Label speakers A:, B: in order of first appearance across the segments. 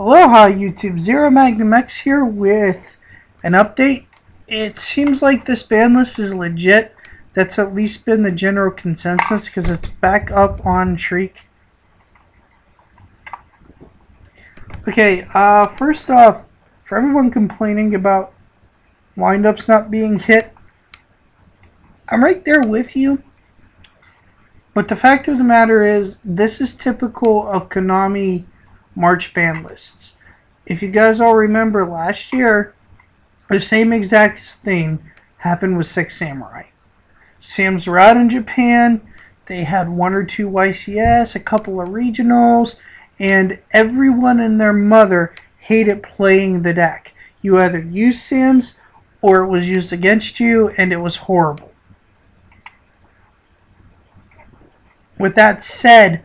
A: Aloha YouTube, ZeroMagnumX here with an update. It seems like this ban list is legit. That's at least been the general consensus because it's back up on Shriek. Okay, first off, for everyone complaining about windups not being hit, I'm right there with you. But the fact of the matter is, this is typical of Konami March ban lists. If you guys all remember last year, the same exact thing happened with Six Samurai. Sam's were out in Japan, they had one or two YCS, a couple of regionals, and everyone and their mother hated playing the deck. You either used Sam's or it was used against you, and it was horrible. With that said,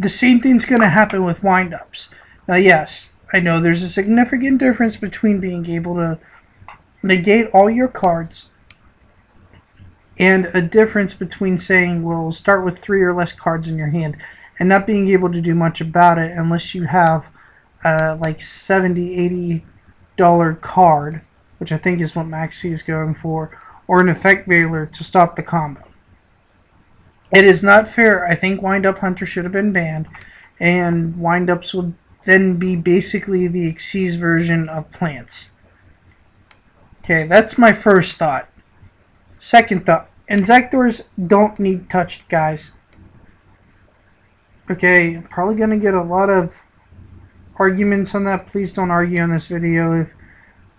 A: the same thing's going to happen with windups. Now, yes, I know there's a significant difference between being able to negate all your cards and a difference between saying, well, start with 3 or less cards in your hand and not being able to do much about it unless you have like $70, $80 card, which I think is what Maxi is going for, or an effect veiler to stop the combo. It is not fair. I think Windup Hunter should have been banned, and windups would then be basically the Xyz version of plants. Okay, that's my first thought. Second thought, Insectors don't need touched, guys. Okay, I'm probably going to get a lot of arguments on that. Please don't argue on this video.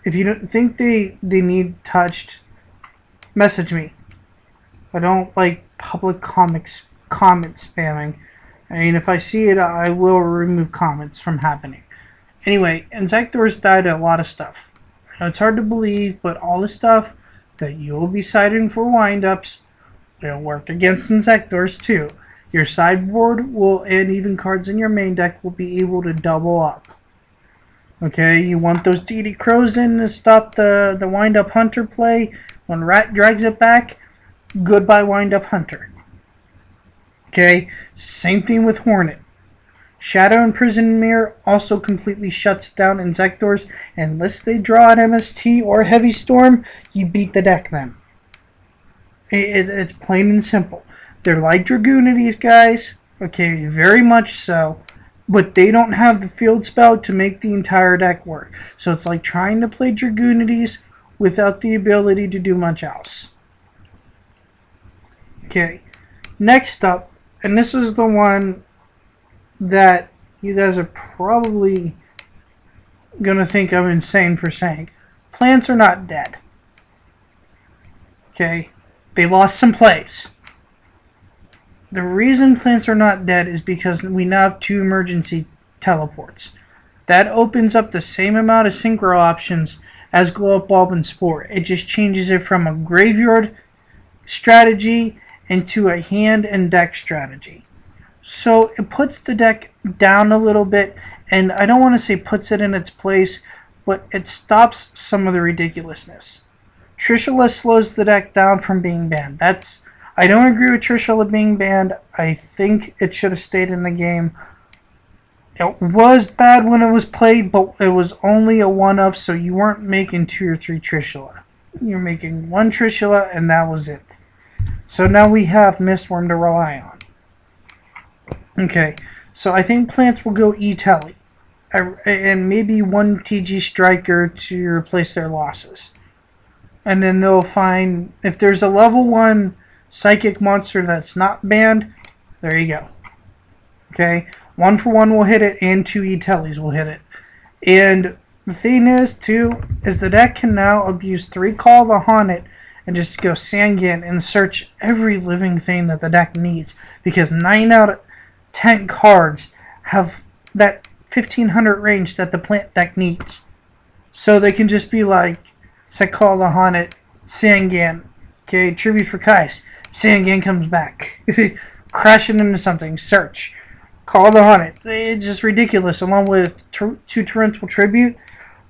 A: If you don't think they need touched, message me. I don't like public comment spamming. I mean, if I see it, I will remove comments from happening. Anyway, Insectors died a lot of stuff. I know it's hard to believe, but all the stuff that you will be citing for windups will work against Insectors too. Your sideboard will, and even cards in your main deck, will be able to double up. Okay, you want those DD Crows in to stop the Windup Hunter play. When Rat drags it back, goodbye Windup Hunter. Okay, same thing with Hornet. Shadow and Prison Mirror also completely shuts down Insectors, and unless they draw an MST or Heavy Storm, you beat the deck then. It's plain and simple. They're like Dragoonities, guys. Okay, very much so. But they don't have the field spell to make the entire deck work. So it's like trying to play Dragoonities without the ability to do much else. Okay, next up, and this is the one that you guys are probably going to think I'm insane for saying. Plants are not dead. Okay, they lost some plays. The reason plants are not dead is because we now have 2 emergency teleports. That opens up the same amount of synchro options as Glow Up Bulb and Spore. It just changes it from a graveyard strategy into a hand and deck strategy. So it puts the deck down a little bit, and I don't want to say puts it in its place, but it stops some of the ridiculousness. Trishula slows the deck down from being banned. I don't agree with Trishula being banned. I think it should have stayed in the game. It was bad when it was played, but it was only a one-off, so you weren't making 2 or 3 Trishula. You're making 1 Trishula, and that was it. So now we have Mistworm to rely on. Okay, so I think plants will go E-Telly. And maybe 1 TG Striker to replace their losses. And then they'll find, if there's a level 1 Psychic monster that's not banned, there you go. Okay, 1 for 1 will hit it, and 2 E-Tellys will hit it. And the thing is, too, is the deck can now abuse 3 Call the Haunted and just go Sangan and search every living thing that the deck needs, because 9 out of 10 cards have that 1500 range that the plant deck needs. So they can just be like, set Call the Haunted, Sangan, okay, Tribute for Kais, Sangan comes back, crashing into something, search, Call the Haunted. It's just ridiculous. Along with 2 Torrential Tribute,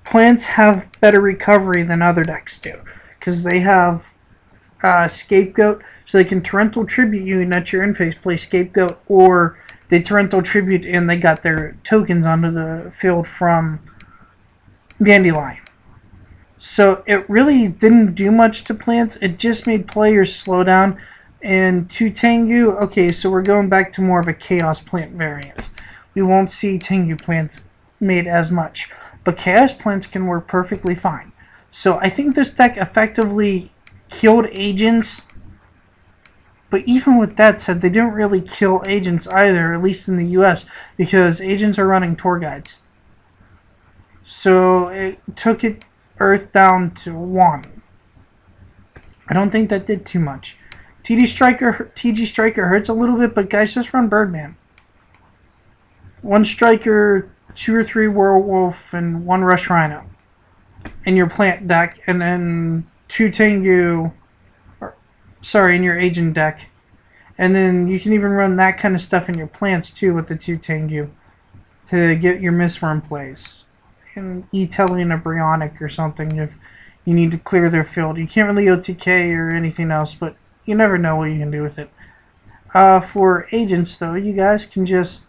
A: plants have better recovery than other decks do, because they have Scapegoat, so they can Torrential Tribute you and at your in-phase play Scapegoat or they Torrential Tribute and they got their tokens onto the field from Dandelion. So it really didn't do much to plants. It just made players slow down. And to Tengu, okay, so we're going back to more of a Chaos plant variant. We won't see Tengu plants made as much. But Chaos plants can work perfectly fine. So I think this deck effectively killed agents. But even with that said, they didn't really kill agents either, at least in the US, because agents are running tour guides. So it took it Earth down to 1. I don't think that did too much. TG Striker hurts a little bit, but guys, just run Birdman. 1 Striker, 2 or 3 Werewolf, and 1 Rush Rhino in your plant deck, and then 2 Tengu, in your agent deck. And then you can even run that kind of stuff in your plants too with the 2 Tengu to get your Mistworm plays. And Etelian or Brionic or something if you need to clear their field. You can't really OTK or anything else, but you never know what you can do with it. For agents though, you guys can just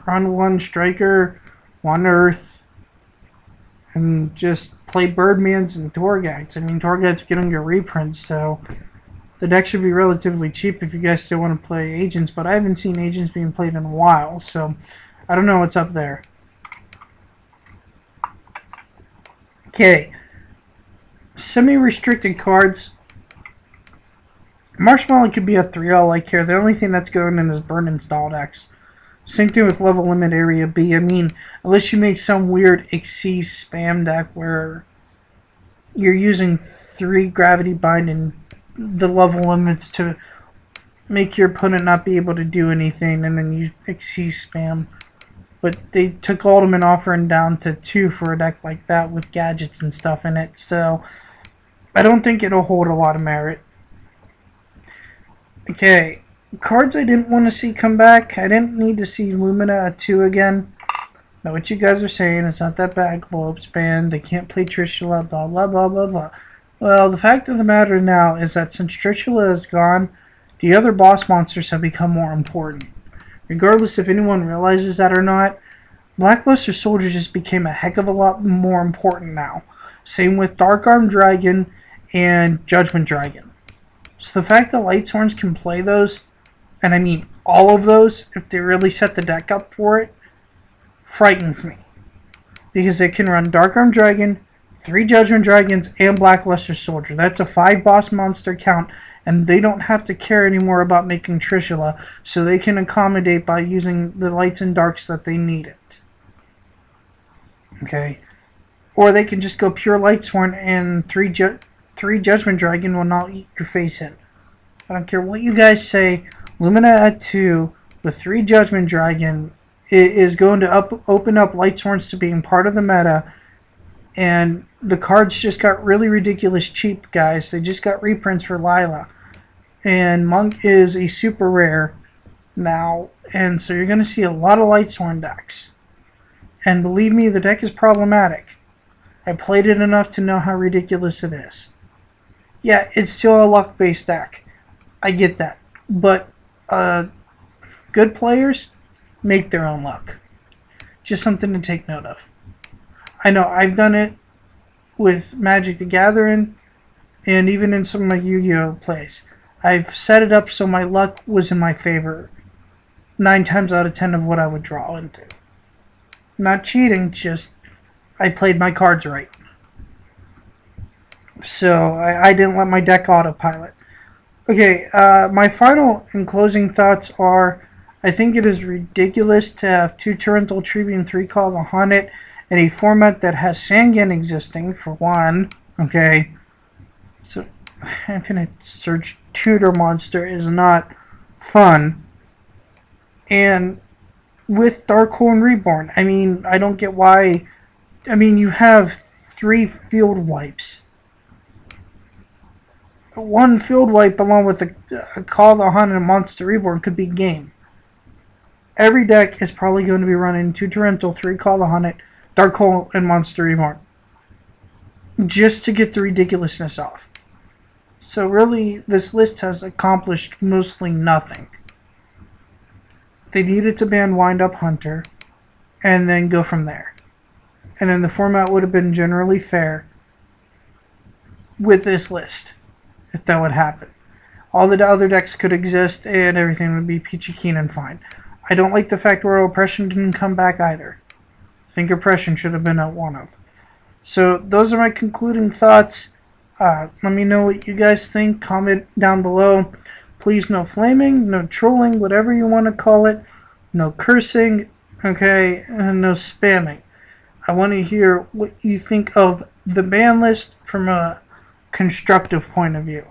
A: run 1 Striker, 1 Earth, and just play Birdmans and Tour Guides. I mean, Tour Guides getting your reprints, so the deck should be relatively cheap if you guys still want to play agents, but I haven't seen agents being played in a while, so I don't know what's up there. Okay, semi-restricted cards. Marshmallow could be a 3-all like here. The only thing that's going in is burn install decks. Same thing with level limit area B. I mean, unless you make some weird Exceed spam deck where you're using 3 gravity bind and the level limits to make your opponent not be able to do anything, and then you Exceed spam. But they took Ultimate Offering down to 2 for a deck like that with gadgets and stuff in it. So I don't think it'll hold a lot of merit. Okay, cards I didn't want to see come back. I didn't need to see Lumina at 2 again. Now what you guys are saying, it's not that bad. Globe's banned. They can't play Trishula, blah, blah, blah, blah, blah. Well, the fact of the matter now is that since Trishula is gone, the other boss monsters have become more important. Regardless if anyone realizes that or not, Blackluster Soldier just became a heck of a lot more important now. Same with Dark Arm Dragon and Judgment Dragon. So the fact that Lightsworns can play those, and I mean all of those, if they really set the deck up for it, frightens me. Because they can run Dark Arm Dragon, 3 Judgment Dragons, and Blackluster Soldier. That's a 5 boss monster count, and they don't have to care anymore about making Trishula, so they can accommodate by using the lights and darks that they need it. Okay? Or they can just go pure Lightsworn and 3 Judgment Dragon will not eat your face in. I don't care what you guys say, Lumina at 2 with 3 Judgment Dragon is going to open up Lightsworns to being part of the meta, and the cards just got really ridiculous cheap, guys. They just got reprints for Lila. And Monk is a super rare now, and so you're going to see a lot of Lightsworn decks. And believe me, the deck is problematic. I played it enough to know how ridiculous it is. Yeah, it's still a luck-based deck. I get that. But good players make their own luck. Just something to take note of. I know I've done it with Magic the Gathering and even in some of my Yu-Gi-Oh plays. I've set it up so my luck was in my favor 9 times out of 10 of what I would draw into. Not cheating, just I played my cards right. So I didn't let my deck autopilot. Okay, my final and closing thoughts are, I think it is ridiculous to have 2 Torrential Tribute and 3 Call the Haunted in a format that has Sangan existing, for one. Okay, so Infinite Surge Tutor Monster is not fun. And with Darkholm Reborn, I mean, I don't get why. I mean, you have 3 field wipes. 1 field wipe along with a Call the Haunted and Monster Reborn could be game. Every deck is probably going to be running 2 Torrential, 3 Call the Haunted, Darkholm, and Monster Reborn. Just to get the ridiculousness off. So really, this list has accomplished mostly nothing. they needed to ban Wind Up Hunter and then go from there. And then the format would have been generally fair with this list, if that would happen. All the other decks could exist and everything would be peachy keen and fine. I don't like the fact Royal Oppression didn't come back either. I think Oppression should have been at one of. So those are my concluding thoughts. Let me know what you guys think. Comment down below. Please no flaming, no trolling, whatever you want to call it. No cursing, okay, and no spamming. I want to hear what you think of the ban list from a constructive point of view.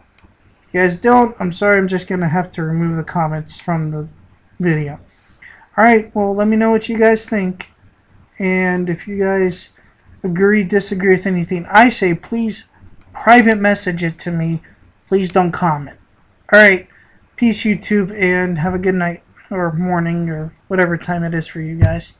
A: If you guys don't, I'm sorry, I'm just going to have to remove the comments from the video. Alright, well, let me know what you guys think. And if you guys agree, disagree with anything I say, please private message it to me. Please don't comment. Alright, peace YouTube, and have a good night, or morning, or whatever time it is for you guys.